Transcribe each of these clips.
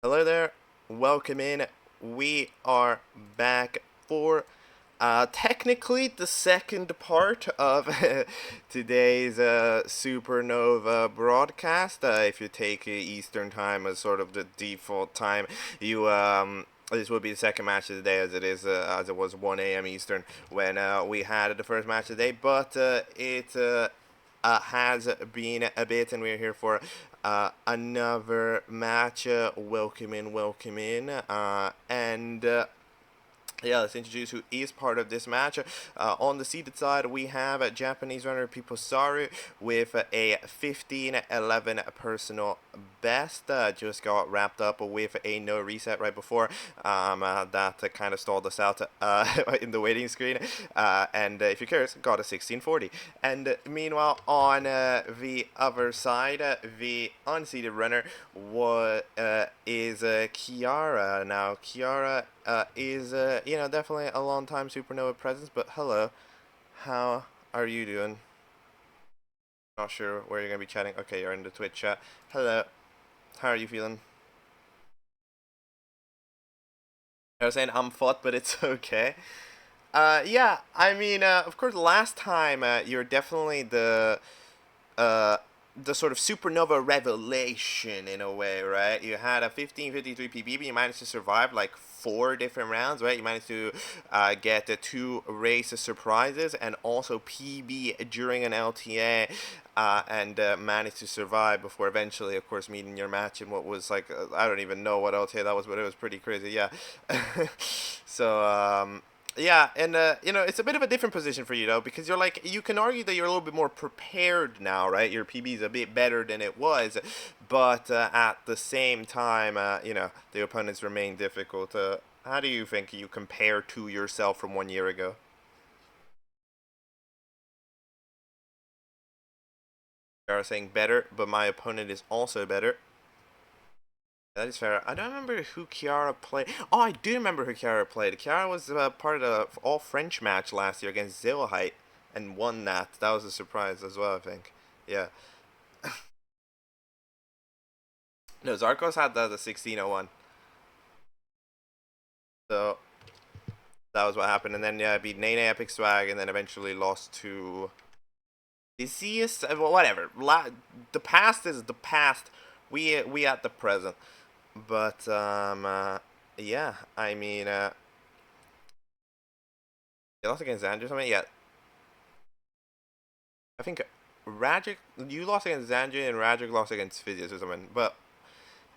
Hello there, welcome in. We are back for technically the second part of today's Supernova broadcast. If you take Eastern time as sort of the default time, you this will be the second match of the day, as it was 1 a.m. Eastern when we had the first match of the day. But it has been a bit, and we're here for another match. Welcome in, welcome in. Yeah, let's introduce who is part of this match. On the seeded side, we have Japanese runner piposaru with a 15-11 personal best. Just got wrapped up with a no reset right before. That kind of stalled us out in the waiting screen. And if you're curious, got a 1640. And meanwhile, on the other side, the unseeded runner is Chiara. Now, Chiara is definitely a long time Supernova presence, but hello, how are you doing? Not sure where you're gonna be chatting. Okay, you're in the Twitch chat. Hello, how are you feeling? I was saying I'm fucked, but it's okay. Yeah, I mean, of course, last time you're definitely uh, the sort of supernova revelation in a way, right? You had a 1553 PB, but you managed to survive like 4 different rounds, right? You managed to get the 2 race surprises and also PB during an LTA. And managed to survive before eventually, of course, meeting your match in what was like, I don't even know what LTA that was, but it was pretty crazy, yeah. So, yeah, and it's a bit of a different position for you though, because you can argue that you're a little bit more prepared now, right? Your PB is a bit better than it was, but at the same time, the opponents remain difficult. How do you think you compare to yourself from 1 year ago? You are saying better, but my opponent is also better. That is fair. I don't remember who Chiara played. Oh, I do remember who Chiara played. Chiara was part of the all French match last year against Zeolheit and won that. That was a surprise as well, I think. Yeah. No, Zarkos had the 1601. So that was what happened. And then, yeah, beat Nene Epic Swag and then eventually lost to Theseus. Well, whatever. The past is the past. We at the present. But, yeah, I mean, you lost against Xander or something? Yeah, I think Ragic, you lost against Xandria and Ragic lost against Physius or something. But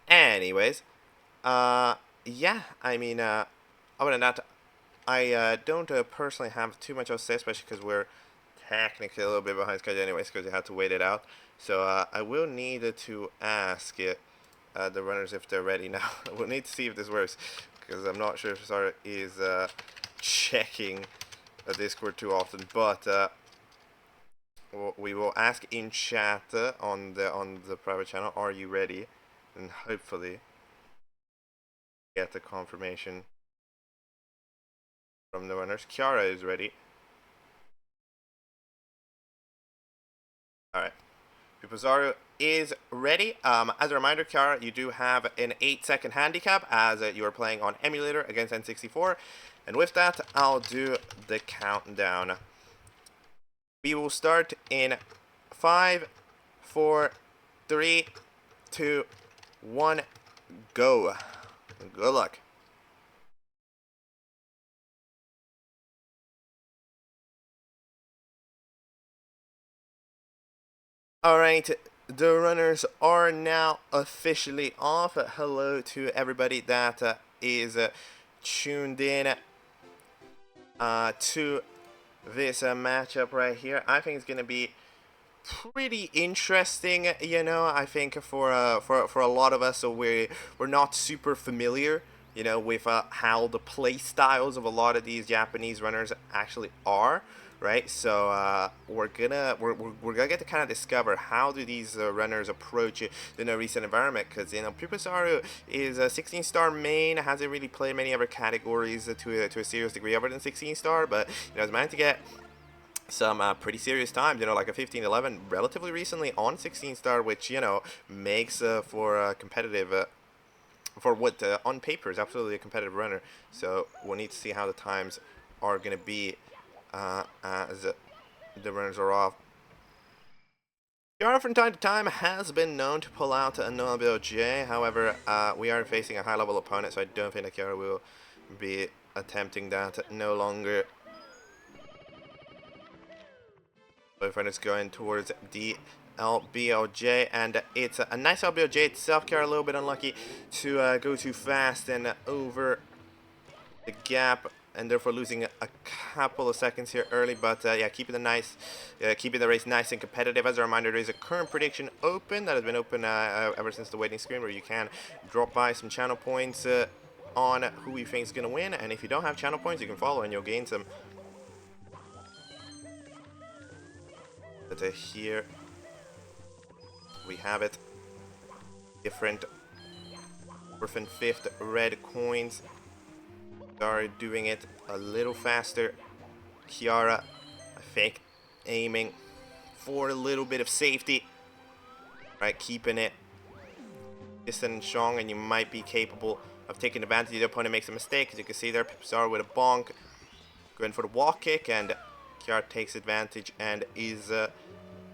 anyways, uh, yeah, I mean, other than that, I don't personally have too much to say, especially because we're technically a little bit behind schedule anyways, because you had to wait it out. So I will need to ask the runners if they're ready now. We'll need to see if this works, because I'm not sure if Sarah is checking Discord too often, but we will ask in chat on the private channel. Are you ready? And hopefully get the confirmation from the runners. Chiara is ready. All right. Piposaru is ready. As a reminder, Chiara, you do have an 8-second handicap as you are playing on emulator against N64. And with that, I'll do the countdown. We will start in 5, 4, 3, 2, 1, go. Good luck. Alright, the runners are now officially off. Hello to everybody that is tuned in to this matchup right here. I think it's going to be pretty interesting, I think for a lot of us, so we're not super familiar, with how the play styles of a lot of these Japanese runners actually are, right? So we're gonna get to kind of discover how do these runners approach the no reset environment, because Piposaru is a 16-star main, hasn't really played many other categories to a serious degree other than 16-star, but has managed to get some pretty serious times, like a 15-11 relatively recently on 16-star, which makes for competitive for what on paper is absolutely a competitive runner. So we'll need to see how the times are going to be as the runners are off. Chiara from time to time has been known to pull out a no-LBOJ. However, we are facing a high-level opponent, so I don't think that Chiara will be attempting that no longer. Boyfriend is going towards the LBOJ, and it's a nice LBOJ itself. Chiara a little bit unlucky to go too fast and over the gap, and therefore losing a couple of seconds here early. But yeah, keeping the race nice and competitive. As a reminder, there is a current prediction open that has been open ever since the waiting screen, where you can drop by some channel points on who you think is going to win, and if you don't have channel points, you can follow and you'll gain some. But here we have it. Different fourth and fifth red coins are doing it a little faster. Chiara, I think, aiming for a little bit of safety. Right, keeping it distant and strong, and you might be capable of taking advantage. The opponent makes a mistake, as you can see there. piposaru with a bonk, going for the wall kick, and Chiara takes advantage and is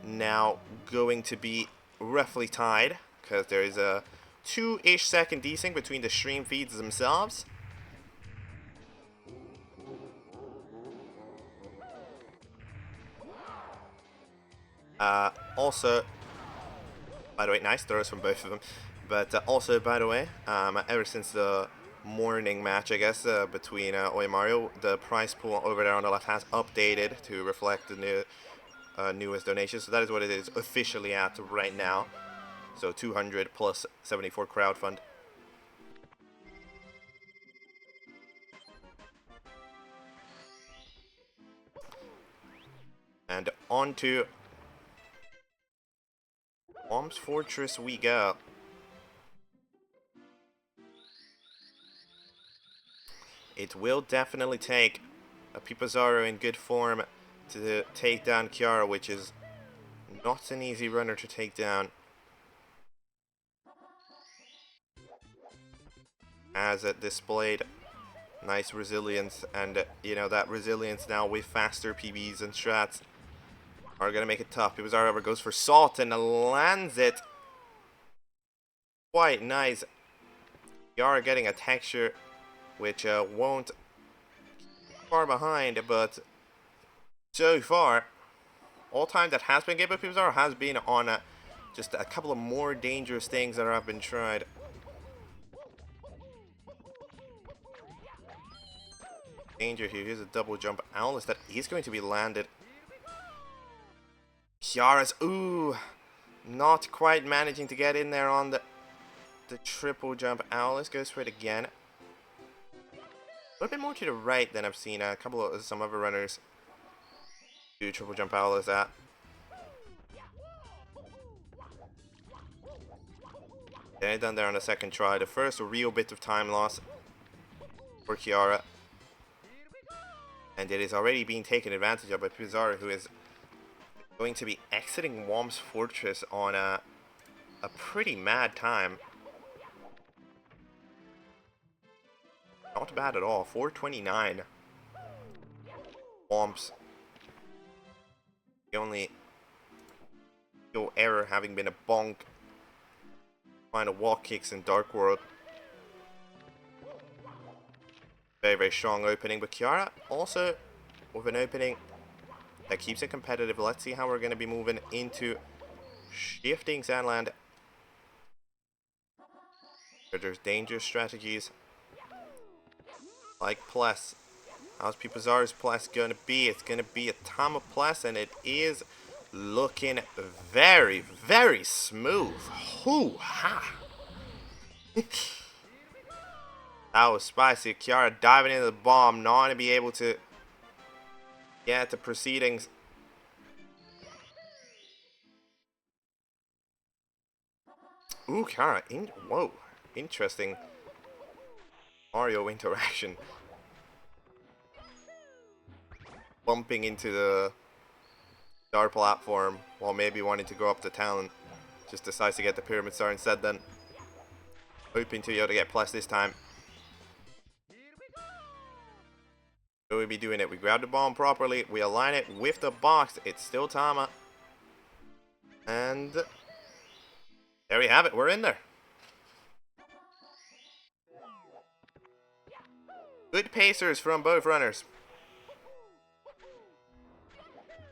now going to be roughly tied, because there is a 2-ish second desync between the stream feeds themselves. Also, by the way, nice throws from both of them. But also, by the way, ever since the morning match, I guess, between Mario, the prize pool over there on the left has updated to reflect the newest donations. So that is what it is officially at right now. So 200 plus 74 crowdfund. And on to Whomp's Fortress we go. It will definitely take a piposaru in good form to take down Chiara, which is not an easy runner to take down. As it displayed nice resilience, and you know, that resilience now with faster PBs and strats are gonna make it tough. piposaru, however, goes for salt and lands it quite nice. Chiara getting a texture which won't far behind, but so far all time that has been given by piposaru has been on just a couple of more dangerous things that have been tried. Danger here. Here's a double jump Owlus that is going to be landed. Chiara's, ooh, not quite managing to get in there on the triple jump Owlus. Goes for it again. A little bit more to the right than I've seen some other runners do triple jump Owlus at. Then it done there on the second try. The first real bit of time loss for Chiara. And it is already being taken advantage of by piposaru, who is going to be exiting Whomp's Fortress on a pretty mad time. Not bad at all. 4:29. Whomp's. The only error having been a bonk. Final wall kicks in Dark World. Very, very strong opening, but Chiara also with an opening that keeps it competitive. Let's see how we're going to be moving into shifting Sandland. There's dangerous strategies like Plus. How's piposaru's Plus going to be? It's going to be a Tama Plus, and it is looking very, very smooth. Hoo-ha! That was spicy. Chiara diving into the bomb, not going to be able to get the proceedings. Ooh, Chiara, whoa, interesting Mario interaction. Bumping into the star platform while maybe wanting to go up the town. Just decides to get the pyramid star instead then. hoping to be able to get plus this time. So we'll be doing it. We grab the bomb properly. We align it with the box. It's still Tama. And there we have it. We're in there. Good pacers from both runners.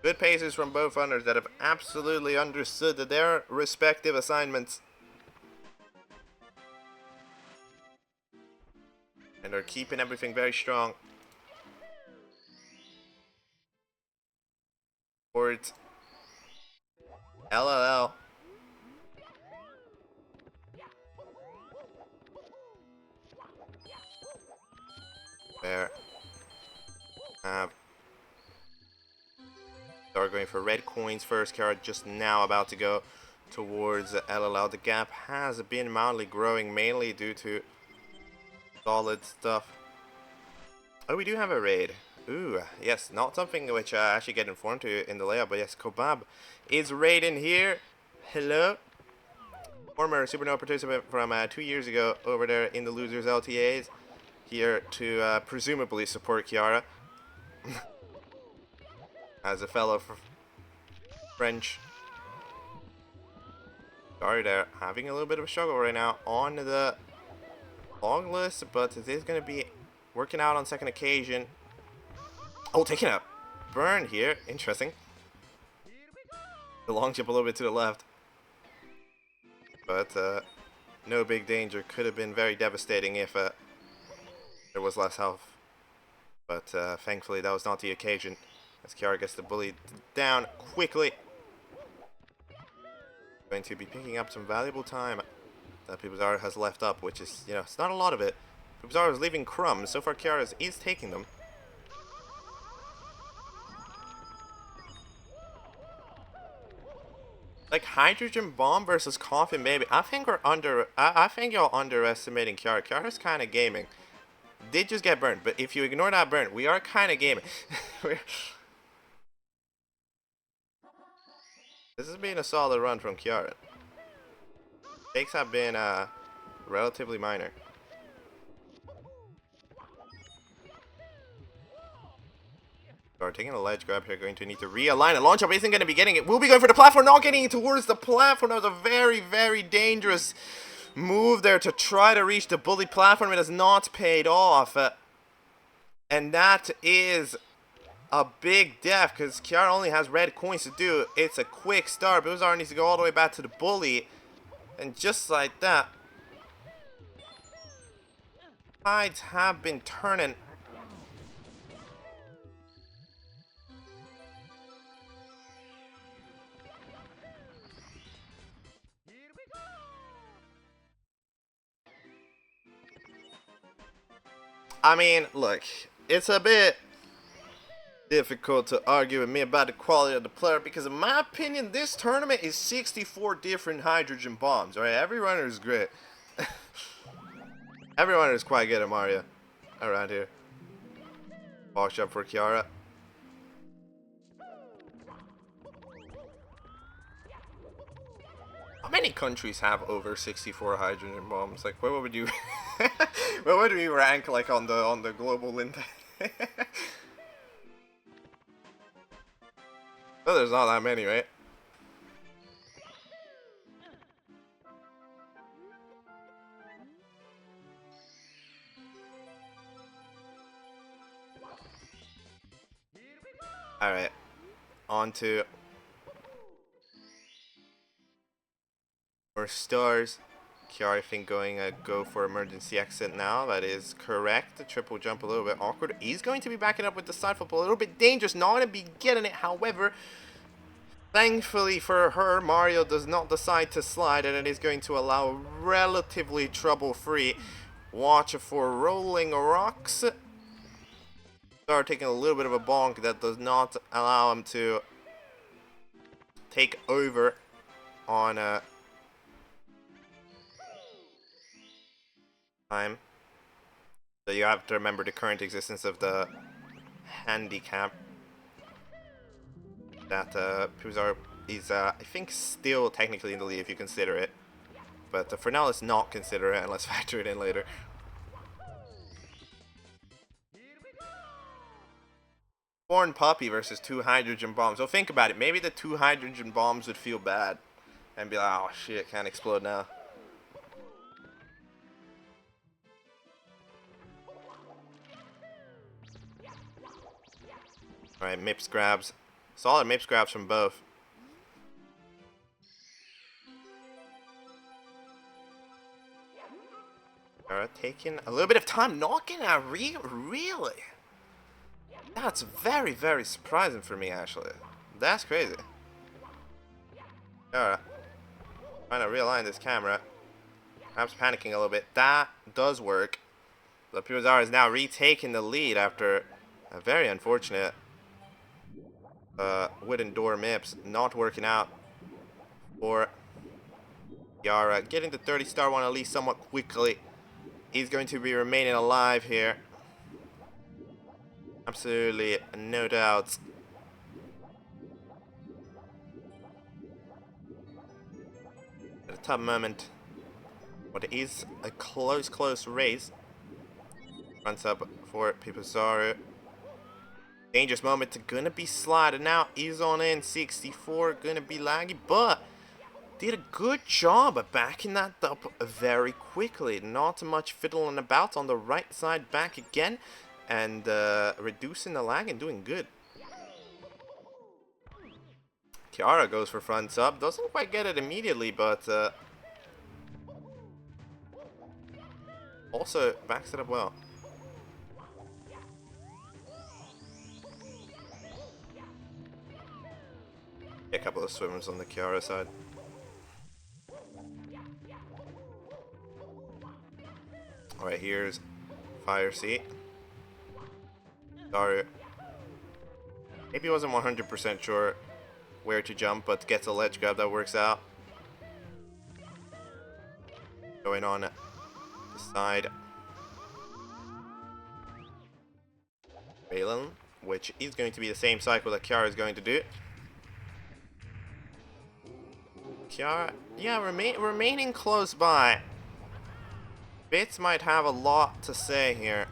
Good pacers from both runners that have absolutely understood their respective assignments. And are keeping everything very strong. Towards LLL. There. Are going for red coins first. Chiara just now about to go towards LLL. The gap has been mildly growing, mainly due to solid stuff. Oh, we do have a raid. Ooh, yes, not something which I actually get informed to in the layout, but yes, Kobab is raiding here. Hello. Former Supernova participant from 2 years ago over there in the Losers LTAs. Here to presumably support Chiara. As a fellow French. Sorry, they're having a little bit of a struggle right now on the long list, but it is going to be working out on second occasion. Oh, taking a burn here. Interesting. The long jump a little bit to the left. But no big danger. Could have been very devastating if there was less health. But thankfully that was not the occasion. As Chiara gets the bully down quickly. Going to be picking up some valuable time that piposaru has left up, which is, you know, it's not a lot of it. piposaru is leaving crumbs. So far Chiara is taking them. Like hydrogen bomb versus coffin baby. I think I think you're underestimating Chiara. Chiara's kind of gaming. Did just get burned, but if you ignore that burn, we are kind of gaming. This has been a solid run from Chiara. Takes have been relatively minor. Are taking a ledge grab here, going to need to realign. A launch up isn't going to be getting it. We'll be going for the platform, not getting it towards the platform. That was a very, very dangerous move there to try to reach the bully platform. It has not paid off. And that is a big death because Chiara only has red coins to do. It's a quick start. piposaru needs to go all the way back to the bully. And just like that, tides have been turning. I mean, look, it's a bit difficult to argue with me about the quality of the player because in my opinion this tournament is 64 different hydrogen bombs, right? Every runner is great. Every runner is quite good at Mario around here. Box up for Chiara. How many countries have over 64 hydrogen bombs? Like, where would you where would we rank like on the global index? Oh, there's not that many, right? Alright. On to more stars. Chiara, I think, going go for emergency exit now. That is correct. The triple jump a little bit awkward. He's going to be backing up with the side flip a little bit dangerous. Not going to be getting it. However, thankfully for her, Mario does not decide to slide, and it is going to allow relatively trouble-free. Watch for rolling rocks. Start taking a little bit of a bonk that does not allow him to take over on time. So you have to remember the current existence of the handicap that piposaru is, I think, still technically in the lead if you consider it. But for now, let's not consider it and let's factor it in later. Born puppy versus 2 hydrogen bombs. So think about it. Maybe the 2 hydrogen bombs would feel bad and be like, oh shit, can't explode now. Alright, Mips grabs. Solid Mips grabs from both. Alright, taking a little bit of time knocking out really? That's very, very surprising for me, actually. That's crazy. Alright. Trying to realign this camera. Perhaps panicking a little bit. That does work. The piposaru is now retaking the lead after a very unfortunate wooden door Mips not working out for Chiara. Getting the 30-star one at least somewhat quickly. He's going to be remaining alive here. Absolutely no doubt. At a tough moment. But it is a close race. Runs up for piposaru. Dangerous moment. Gonna be sliding now. Is on in 64. Gonna be laggy. But did a good job of backing that up very quickly. Not much fiddling about on the right side. Back again. And reducing the lag and doing good. Chiara goes for front sub. Doesn't quite get it immediately, but also backs it up well. A couple of swimmers on the Chiara side. Alright, here's Fire Seat. Sorry. Maybe wasn't 100% sure where to jump, but gets a ledge grab that works out. Going on the side. Valen, which is going to be the same cycle that Chiara is going to do. Chiara, yeah, remaining close by. Bits might have a lot to say here.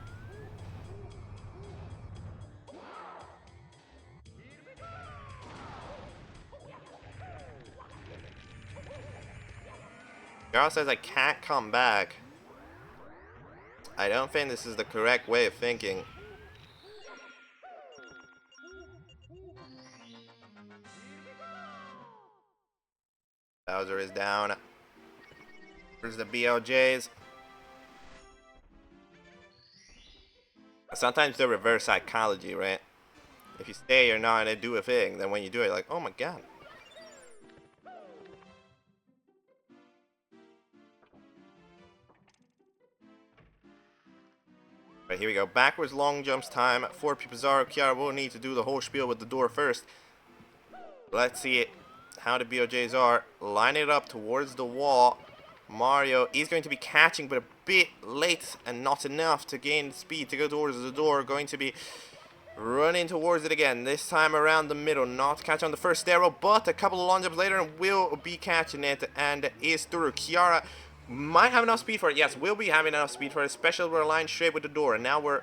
Chiara says I can't come back. I don't think this is the correct way of thinking. Bowser is down. Here's the BLJs. Sometimes the reverse psychology, right? If you stay or not and do a thing, then when you do it, like, oh my god. Right, here we go. Backwards long jumps time for piposaru. Chiara will need to do the whole spiel with the door first. Let's see it. How the BOJs are. Line it up towards the wall. Mario is going to be catching, but a bit late and not enough to gain speed to go towards the door. Going to be running towards it again. This time around the middle. Not catch on the first arrow, but a couple of long jumps later and will be catching it and is through. Chiara might have enough speed for it. Yes, will be having enough speed for it, especially we're aligned straight with the door. And now we're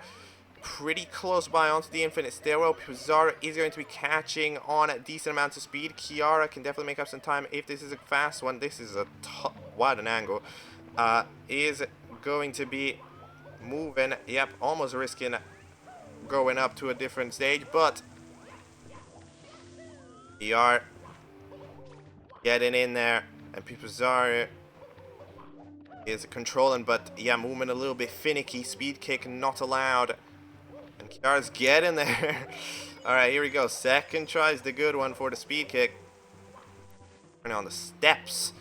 pretty close by onto the infinite stairwell. piposaru is going to be catching on decent amounts of speed. Chiara can definitely make up some time if this is a fast one. This is a wide an angle. Is going to be moving. Yep, almost risking going up to a different stage, but we are getting in there, and piposaru is controlling, but yeah, moving a little bit finicky. Speed kick not allowed. And Chiara's getting there. Alright, here we go. Second try is the good one for the speed kick. Turning on the steps.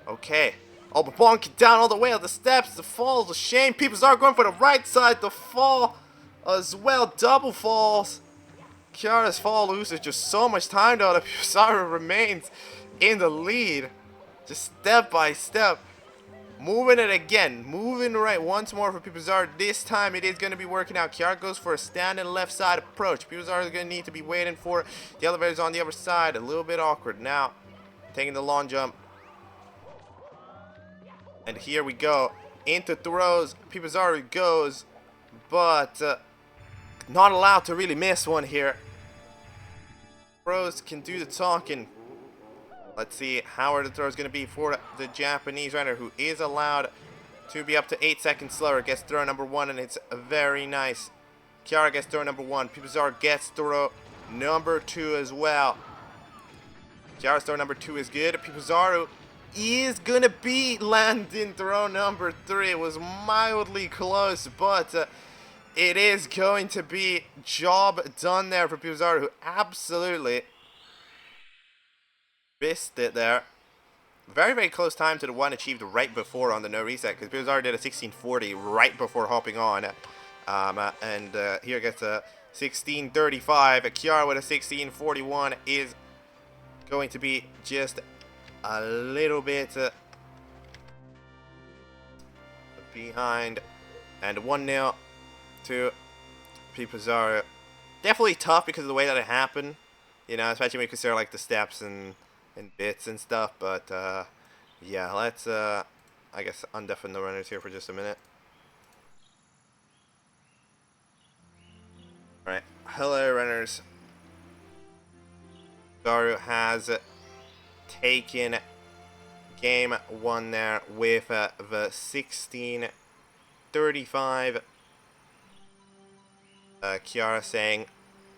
Okay. Oh, but bonking down all the way on the steps. The fall is a shame. piposaru going for the right side. The fall as well. Double falls. Chiara's fall loses just so much time though. The piposaru remains in the lead. Just step by step. Moving it again. Moving right once more for piposaru. This time it is going to be working out. Chiara goes for a standing left side approach. piposaru is going to need to be waiting for the elevators on the other side. A little bit awkward. Now, taking the long jump. And here we go. Into throws. Piposaru goes. But not allowed to really miss one here. Throws can do the talking. Let's see how are the throws going to be for the Japanese runner, who is allowed to be up to 8 seconds slower. Gets throw number 1, and it's very nice. Chiara gets throw number 1. Piposaru gets throw number 2 as well. Chiara's throw number 2 is good. Piposaru is going to be landing throw number 3. It was mildly close, but it is going to be job done there for Piposaru, who absolutely missed it there. Very, very close time to the one achieved right before on the no reset, because Piposaru did a 1640 right before hopping on. Here gets a 1635. Chiara with a 1641 is going to be just a little bit behind. And 1-0 to Piposaru. Definitely tough because of the way that it happened. You know, especially when you consider like the steps and bits and stuff. But yeah, let's I guess undeafen the runners here for just a minute. Alright, hello runners. Piposaru has taken game 1 there with the 1635. Chiara saying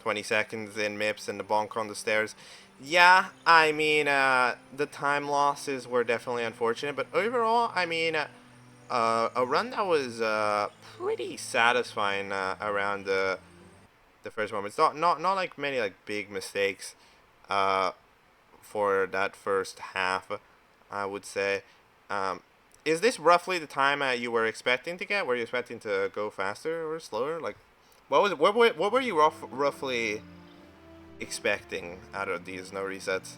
20 seconds in MIPS and the bonk on the stairs. Yeah, I mean, the time losses were definitely unfortunate, but overall, I mean, a run that was pretty satisfying around the first moment. It's not like many like big mistakes for that first half, I would say. Is this roughly the time you were expecting to get? Were you expecting to go faster or slower? Like, what were you roughly expecting out of these no resets?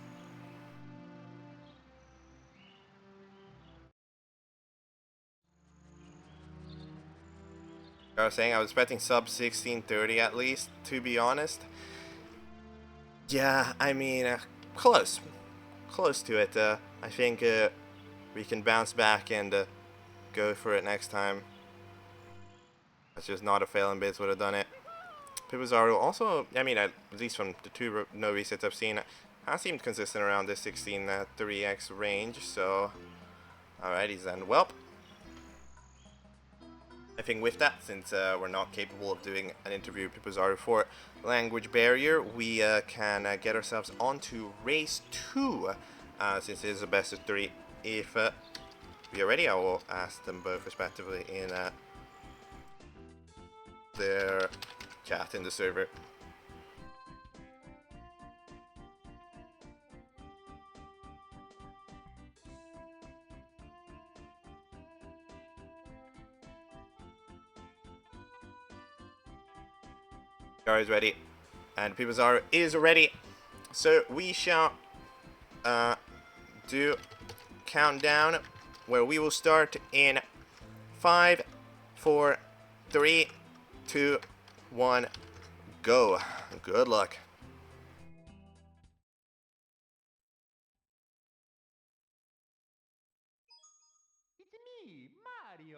I was saying I was expecting sub 1630 at least, to be honest. Yeah, I mean, close to it. I think we can bounce back and go for it next time. That's just not a failing bits would have done it. Piposaru also, I mean, at least from the 2 no resets I've seen, has seemed consistent around the 16 3x range. So, alrighty then. Well, I think with that, since we're not capable of doing an interview with Piposaru for language barrier, we can get ourselves onto race 2, since it is a best of 3. If we are ready, I will ask them both respectively in their chat in the server. Chiara is ready, and Piposaru is ready. So we shall do countdown, where we will start in 5, 4, 3, 2, 1, go. Good luck.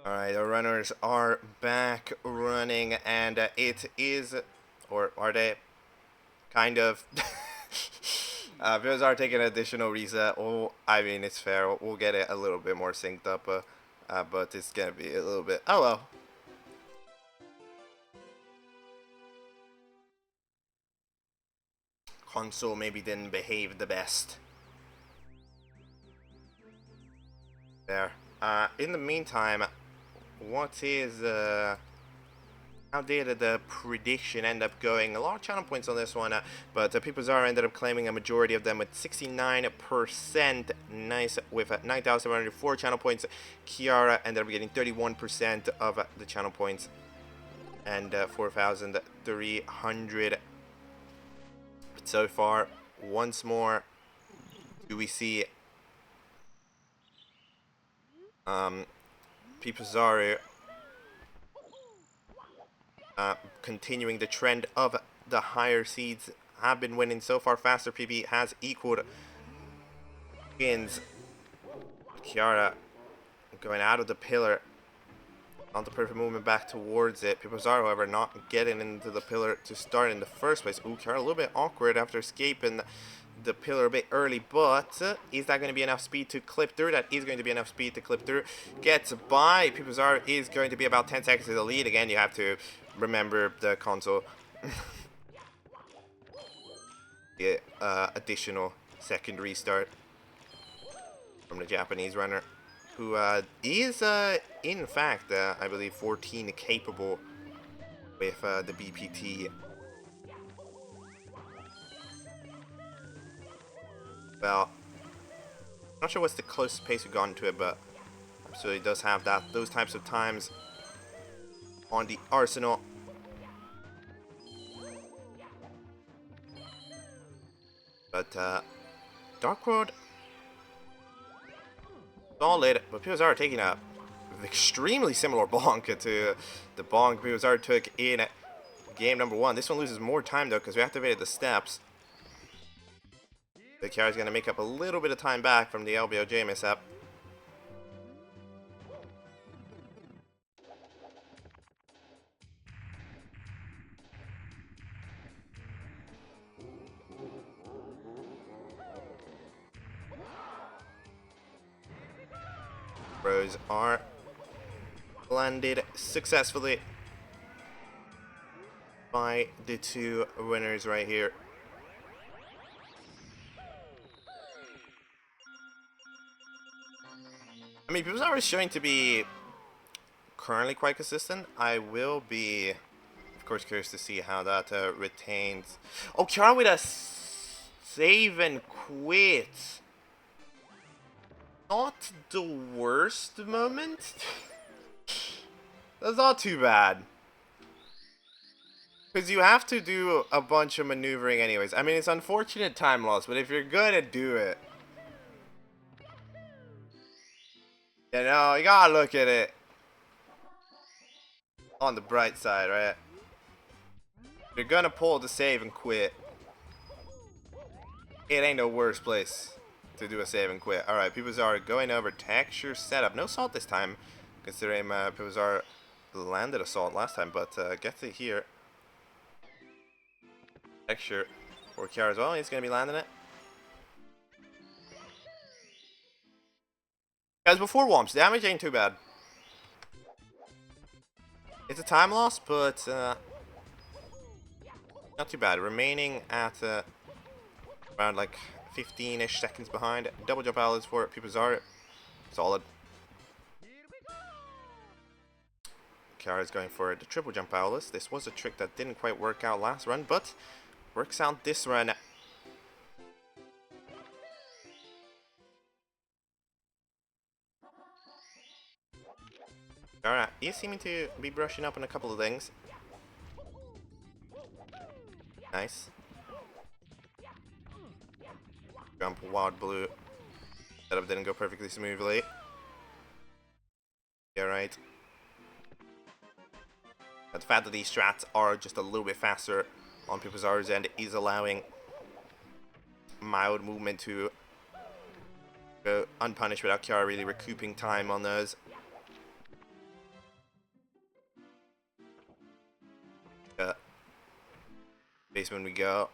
Alright, the runners are back running, and it is, or are they? Kind of. Viewers are taking an additional reset. Oh, I mean, it's fair. We'll get it a little bit more synced up, but it's gonna be a little bit. Oh well. Console maybe didn't behave the best. There. In the meantime, what is how did the prediction end up going? A lot of channel points on this one, but Piposaru ended up claiming a majority of them with 69%. Nice, with 9,704 channel points. Chiara ended up getting 31% of the channel points, and 4,300. But so far, once more, do we see Piposaru continuing the trend of the higher seeds have been winning so far. Faster PB has equaled wins. Chiara going out of the pillar. Not the perfect movement back towards it. piposaru, however, not getting into the pillar to start in the first place. Ooh, Chiara a little bit awkward after escaping the pillar a bit early, but is that going to be enough speed to clip through? That is going to be enough speed to clip through. Gets by. piposaru is going to be about 10 seconds to the lead. Again, you have to remember the console. Get additional second restart from the Japanese runner, who is, in fact, I believe 14 capable with the BPT. Well, I'm not sure what's the closest pace we've gotten to it, but absolutely does have those types of times on the arsenal. But Dark World, solid, but piposaru taking a extremely similar bonk to the bonk piposaru took in game number 1. This one loses more time though because we activated the steps. The Chiara's going to make up a little bit of time back from the LBOJ mishap. Throws are landed successfully by the two winners right here. I mean, piposaru is showing to be currently quite consistent. I will be, of course, curious to see how that retains. Oh, Chiara with a save and quit. Not the worst moment. That's not too bad. Because you have to do a bunch of maneuvering anyways. I mean, it's unfortunate time loss, but if you're gonna do it, you know, you gotta look at it on the bright side, right? If you're gonna pull the save and quit, it ain't no worse place to do a save and quit. Alright, piposaru going over texture setup. No salt this time, considering piposaru landed a salt last time, but gets it here. Texture for Chiara as well. He's going to be landing it. Guys, before Womps, damage ain't too bad. It's a time loss, but not too bad. Remaining at around like 15-ish seconds behind. Double jump outlets for piposaru. Solid. Chiara's going for the triple jump outlets. This was a trick that didn't quite work out last run, but works out this run. Alright, he's seeming to be brushing up on a couple of things. Nice. Jump wild blue. Setup didn't go perfectly smoothly. Yeah, right. But the fact that these strats are just a little bit faster on piposaru's end is allowing mild movement to go unpunished without Chiara really recouping time on those. Basement we go.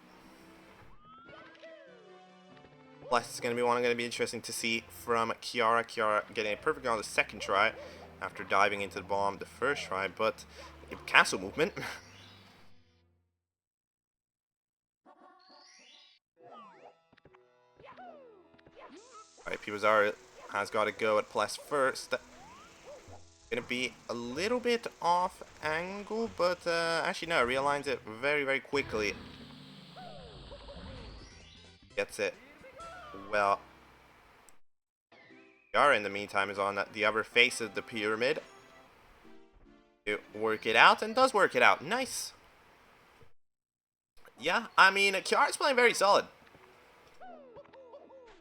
Plus, it's going to be interesting to see from Chiara. Chiara getting a perfect on the second try after diving into the bomb the first try, but castle movement. Alright, piposaru has got to go at plus first. Gonna be a little bit off angle, but actually no, realigns it very, very quickly. Gets it well. Chiara, in the meantime, is on the other face of the pyramid to work it out, and does work it out. Nice. Yeah, I mean, Chiara's playing very solid.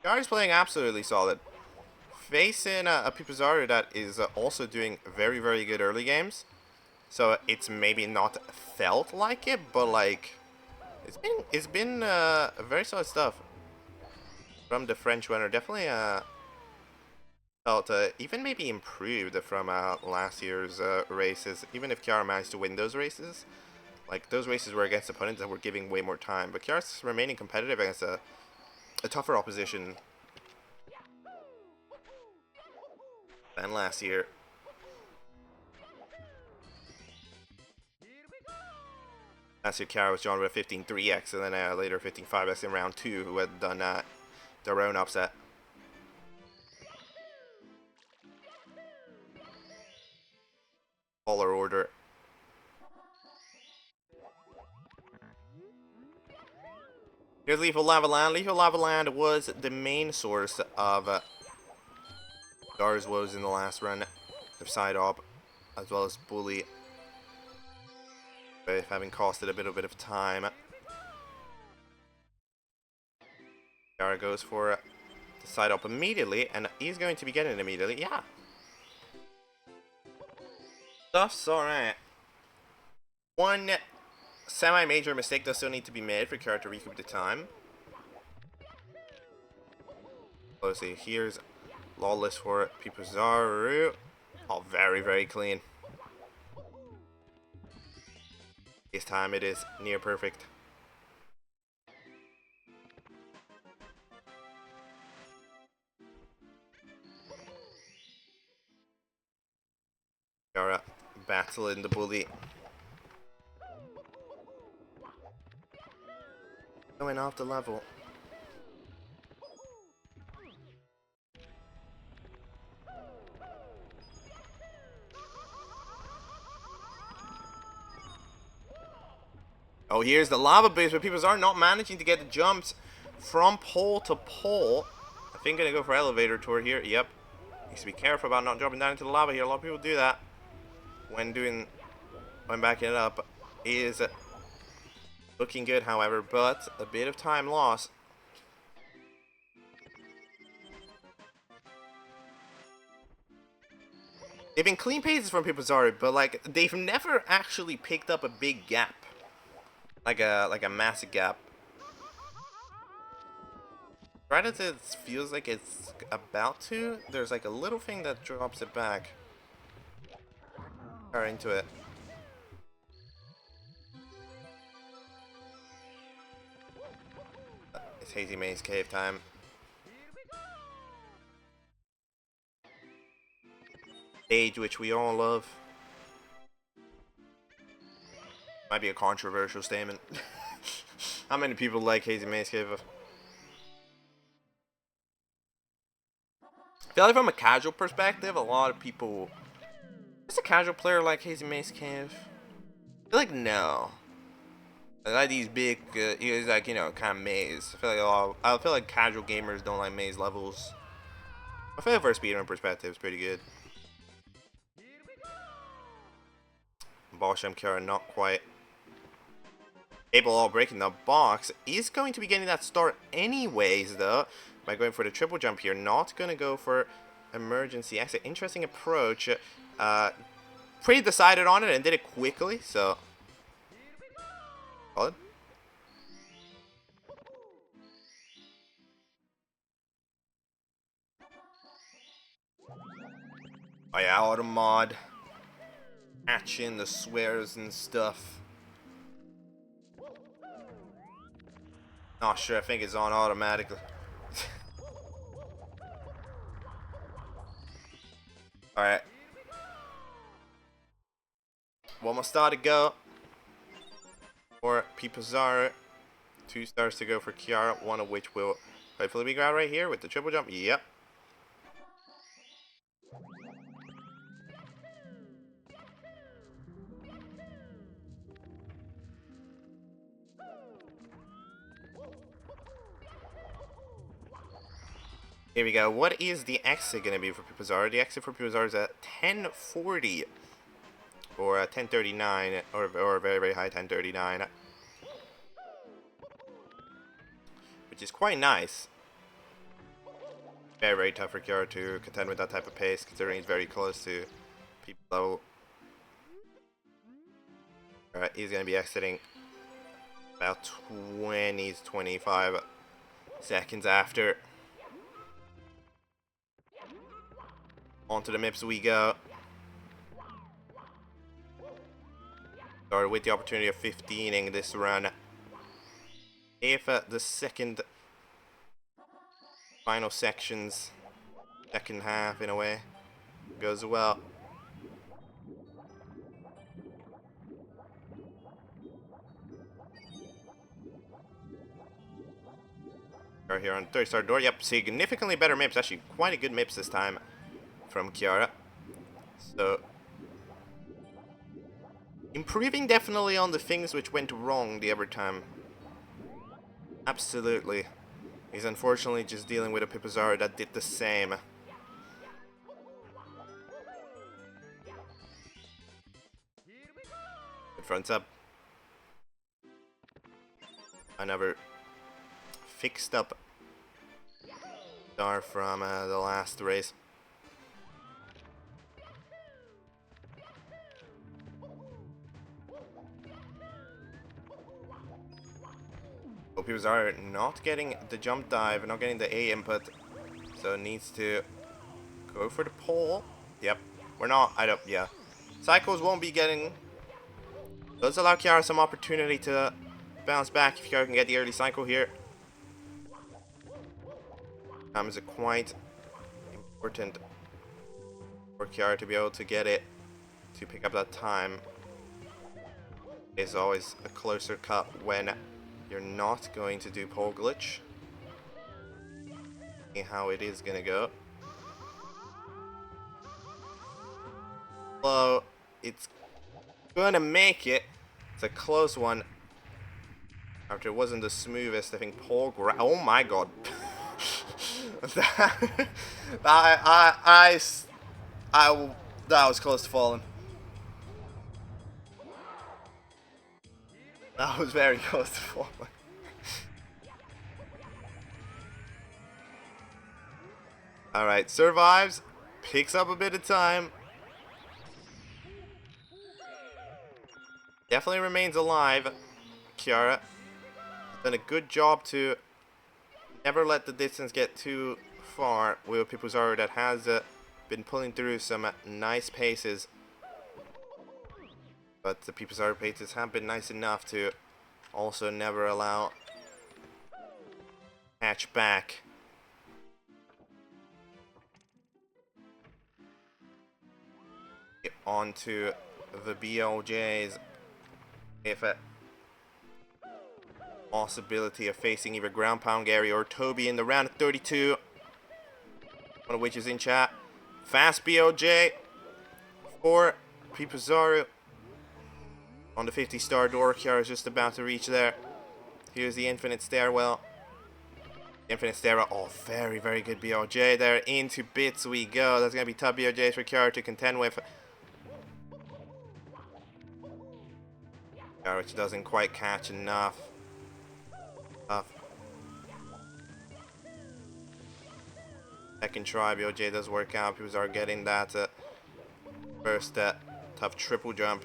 Chiara's playing absolutely solid. Facing a piposaru that is also doing very, very good early games. So it's maybe not felt like it, but like it's been very solid stuff from the French runner. Definitely felt even maybe improved from last year's races, even if Chiara managed to win those races. Like, those races were against opponents that were giving way more time, but Chiara's remaining competitive against a tougher opposition than last year. Last year, Chiara was drawn with a 15-3x, and then later 15-5x in round 2, who had done their own upset. Caller order. Here's Lethal Lava Land. Lethal Lava Land was the main source of Gar's woes in the last run. Their side op, as well as Bully, both having costed a bit of time. Gara goes for the side up immediately, and he's going to be getting it immediately. Yeah. Stuff's alright. One semi-major mistake does still need to be made for Kara to recoup the time. Let's see, here's Lawless for piposaru. Oh, very clean. This time it is near perfect. Kara battling the Bully. Going off the level. Oh, here's the lava boost, but people are not managing to get the jumps from pole to pole. I think I'm gonna go for elevator tour here. Yep. Needs to be careful about not dropping down into the lava here. A lot of people do that when backing it up. Is looking good, however, but a bit of time lost. They've been clean paces from piposaru, but like they've never actually picked up a big gap, like a massive gap. Right as it feels like it's about to, there's like a little thing that drops it back. Or into it. It's Hazy Maze Cave time. Stage which we all love. Might be a controversial statement. How many people like Hazy Maze Cave? I feel like from a casual perspective, a lot of people... Is a casual player like Hazy Maze Cave? I feel like no. I like these big, it's like, you know, kind of maze. I feel like casual gamers don't like maze levels. I feel like for a speedrun perspective, it's pretty good. Bosham Kara not quite able of breaking the box. He's going to be getting that start anyways, though, by going for the triple jump here. Not going to go for emergency exit. Interesting approach. Pretty decided on it and did it quickly, so solid. Oh yeah, auto mod. Catching the swears and stuff. Not sure, I think it's on automatically. Alright. One more star to go for piposaru. 2 stars to go for Chiara, one of which will hopefully be grabbed right here with the triple jump. Yep. Here we go. What is the exit going to be for piposaru? The exit for piposaru is at 1040 or 1039 or very high 1039, which is quite nice. Very tough for Chiara to contend with that type of pace, considering he's very close to people level. Alright, he's going to be exiting about 20 to 25 seconds after. Onto the MIPS we go. Started with the opportunity of 15ing this run. If the second final sections, second half in a way, goes well. Here on third star door. Yep, significantly better MIPS. Actually, quite a good MIPS this time from Chiara. So, improving definitely on the things which went wrong the other time. Absolutely. He's unfortunately just dealing with a piposaru that did the same. Good fronts up. Another fixed up star from the last race. People are not getting the jump dive, not getting the A input, so needs to go for the pole. Yep, we're not. I don't. Yeah, cycles won't be getting. Does allow Chiara some opportunity to bounce back if Chiara can get the early cycle here. Time is quite important for Chiara to be able to get it to pick up that time. It's always a closer cut when you're not going to do pole glitch. See how it is gonna go. Well, it's gonna make it. It's a close one. After it wasn't the smoothest, I think pole oh my god. that was close to falling. That was very close to falling. Alright, survives. Picks up a bit of time. Definitely remains alive. Chiara has done a good job to never let the distance get too far with a piposaru that has been pulling through some nice paces. But the piposaru paces have been nice enough to also never allow catch back. Get onto the BLJs if a possibility of facing either Ground Pound Gary or Toby in the round of 32. One of which is in chat. Fast BLJ for piposaru. On the 50-star door, Chiara is just about to reach there. Here's the infinite stairwell. Infinite stairwell. Oh, very, very good BLJ there. Into bits we go. That's going to be tough BLJs for Chiara to contend with. Chiara, which doesn't quite catch enough. Tough. Second try, BLJ does work out. People are getting that first tough triple jump.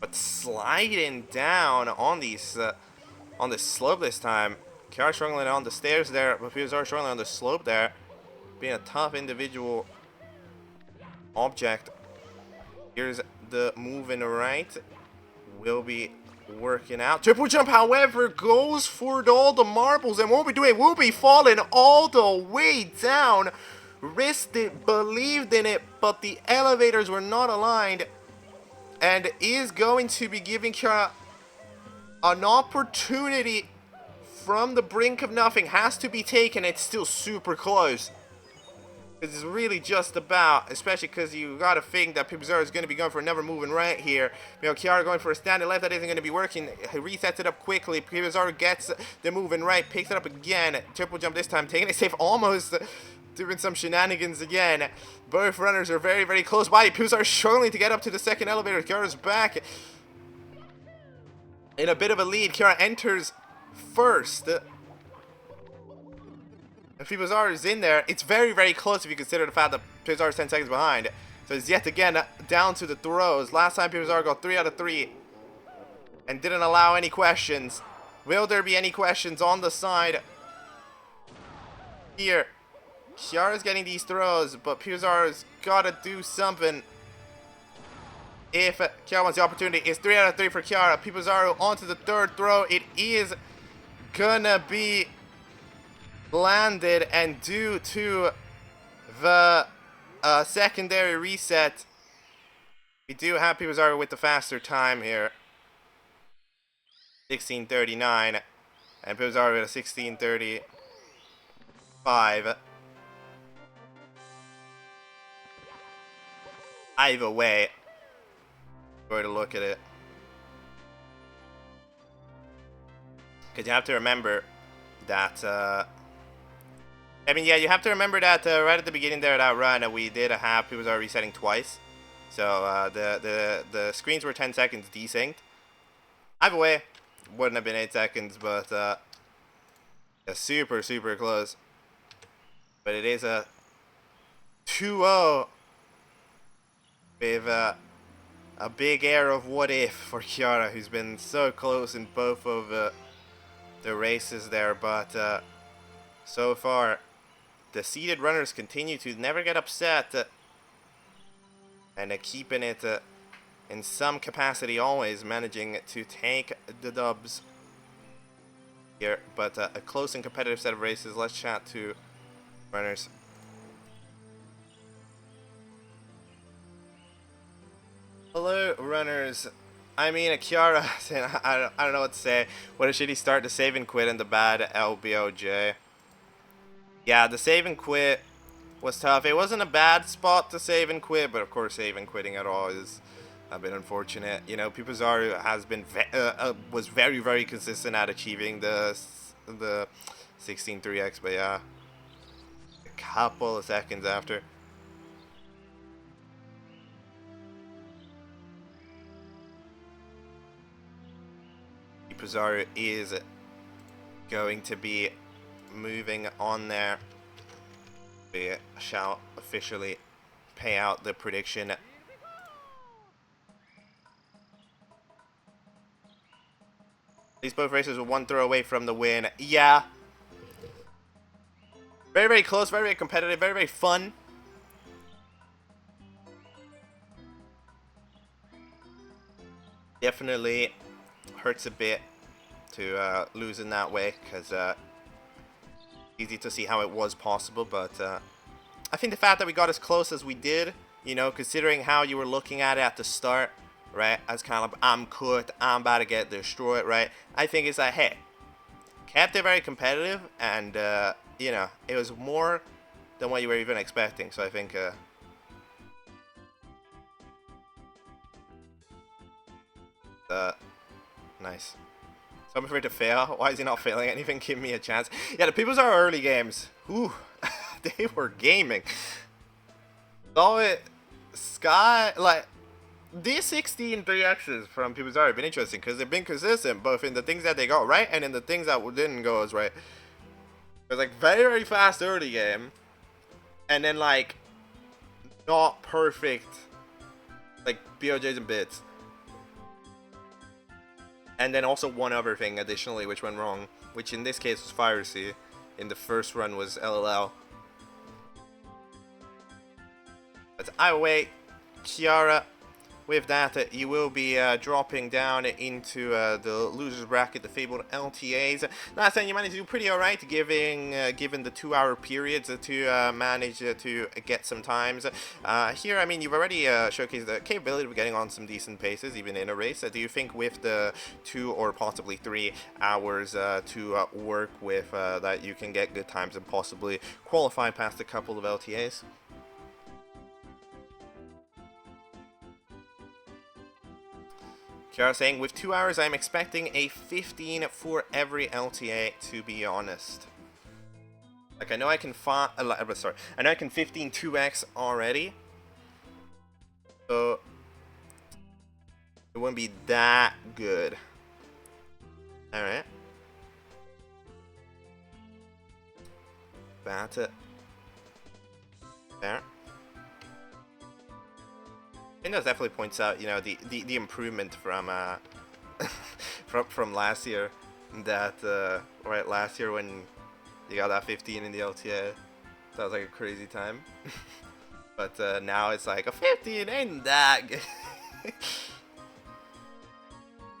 But sliding down on these on the slope this time. Chiara struggling on the stairs there, but people are struggling on the slope there. Being a tough individual object. Here's the move in the right. Will be working out. Triple jump, however, goes for all the marbles and won't be doing it. Will be falling all the way down. Risked it, believed in it, but the elevators were not aligned. And is going to be giving Chiara an opportunity from the brink of nothing. Has to be taken. It's still super close. It's really just about, especially because you got to think that piposaru is going to be going for another moving right here. You know, Chiara going for a standing left that isn't going to be working. He resets it up quickly. piposaru gets the moving right, picks it up again. Triple jump this time, taking it safe, almost doing some shenanigans again. Both runners are very, very close by. piposaru struggling to get up to the second elevator. Chiara's back in a bit of a lead. Chiara enters first. If piposaru is in there, it's very, very close if you consider the fact that piposaru is 10 seconds behind. So it's yet again down to the throws. Last time piposaru got 3 out of 3 and didn't allow any questions. Will there be any questions on the side? Here, Chiara's getting these throws, but piposaru's gotta do something. If Chiara wants the opportunity, it's 3 out of 3 for Chiara. piposaru onto the third throw. It is gonna be landed, and due to the secondary reset, we do have piposaru with the faster time here. 16:39, and piposaru at a 16:35. Either way, way to look at it, because you have to remember that I mean, yeah, you have to remember that right at the beginning there of that run, we did have piposaru resetting twice, so the screens were 10 seconds desynced. Either way, wouldn't have been 8 seconds, but super close. But it is a 2-0 with a big air of what if for Chiara, who's been so close in both of the races there, but so far the seeded runners continue to never get upset and keeping it in some capacity, always managing to take the dubs here. But a close and competitive set of races. Let's chat to runners. Hello, runners. I mean, Chiara, I don't know what to say. What a shitty start to save and quit and the bad LBOJ. Yeah, the save and quit was tough. It wasn't a bad spot to save and quit, but of course, save and quitting at all is a bit unfortunate. You know, piposaru has been was very consistent at achieving the 16-3x, but yeah, a couple of seconds after. piposaru is going to be moving on there. We shall officially pay out the prediction. These both races were one throw away from the win. Yeah. Very close, very competitive, very fun. Definitely hurts a bit to lose in that way, because easy to see how it was possible, but I think the fact that we got as close as we did, you know, considering how you were looking at it at the start, right, as kind of, I'm cooked, I'm about to get destroyed, right, I think it's like, hey, kept it very competitive, and you know, it was more than what you were even expecting, so I think nice. So I'm afraid to fail. Why is he not failing anything? Give me a chance. Yeah, the piposaru early games. Ooh, they were gaming. Saw it, Sky, like, these 16 3x's from piposaru have been interesting because they've been consistent both in the things that they got right and in the things that didn't go as right. It was like very fast early game, and then like not perfect, like BOJs and bits. And then also one other thing additionally which went wrong, which in this case was Piracy. In the first run was LLL. But either way, Chiara, with that, you will be dropping down into the losers bracket, the fabled LTAs. Last time you managed to do pretty alright, given the 2-hour periods to manage to get some times. Here, I mean, you've already showcased the capability of getting on some decent paces, even in a race. Do you think with the 2 or possibly 3 hours to work with, that you can get good times and possibly qualify past a couple of LTAs? Chiara saying, with 2 hours, I'm expecting a 15 for every LTA, to be honest. Like, I know I can I know I can 15 2x already. So, it wouldn't be that good. Alright. That's it. There. I think that definitely points out, you know, the improvement from from last year. That right, last year when you got that 15 in the LTA, Sounds like a crazy time. But now it's like a 15 ain't that good.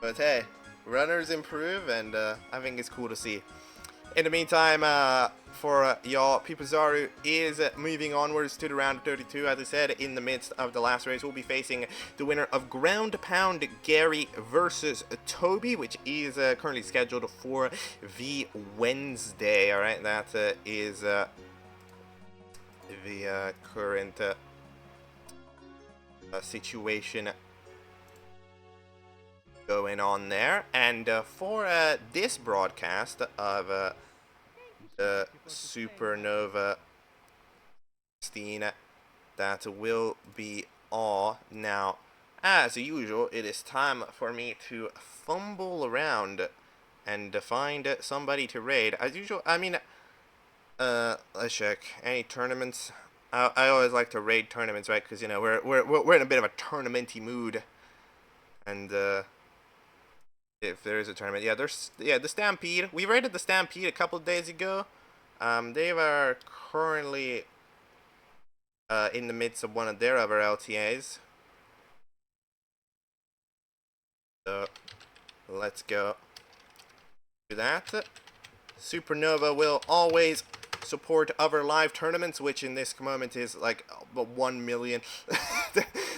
But hey, runners improve, and I think it's cool to see. In the meantime, for y'all, piposaru is moving onwards to the round of 32. As I said, in the midst of the last race, we'll be facing the winner of Ground Pound Gary versus Toby, which is currently scheduled for the Wednesday. All right, that is the current situation going on there. And for this broadcast of the Supernova 16, that will be all. Now, as usual, it is time for me to fumble around and find somebody to raid. As usual, I mean, let's check. Any tournaments? I always like to raid tournaments, right? Because, you know, we're in a bit of a tournamenty mood. And, if there is a tournament, yeah, the Stampede. We raided the Stampede a couple of days ago. They are currently in the midst of one of their other LTAs. So let's go do that. Supernova will always support other live tournaments, which in this moment is like 1 million.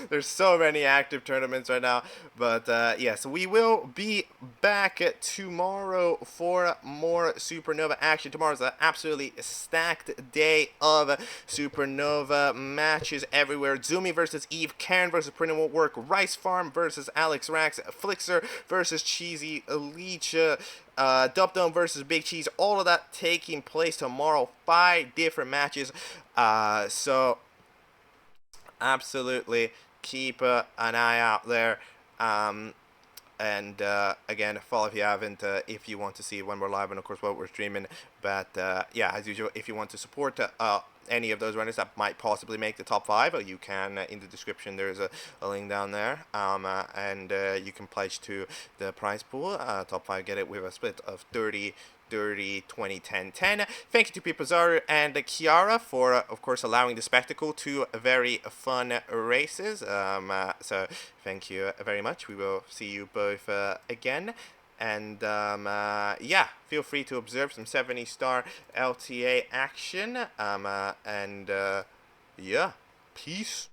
There's so many active tournaments right now. But yes, we will be back tomorrow for more Supernova action. Tomorrow's an absolutely stacked day of Supernova matches everywhere. Zumi versus Eve, Karen versus Print Won't Work, Rice Farm versus Alex Rax, Flixer versus Cheesy Leech, Dubdome versus Big Cheese. All of that taking place tomorrow. 5 different matches. So absolutely keep an eye out there. And again, follow if you haven't, if you want to see when we're live and of course what we're streaming. But yeah, as usual, if you want to support any of those runners that might possibly make the top 5, you can, in the description there's a link down there, and you can pledge to the prize pool. Top 5 get it with a split of 30 20 10 10. Thank you to piposaru and Chiara for of course allowing the spectacle to very fun races. So thank you very much. We will see you both again. And yeah, feel free to observe some 70-star LTA action. And yeah, peace.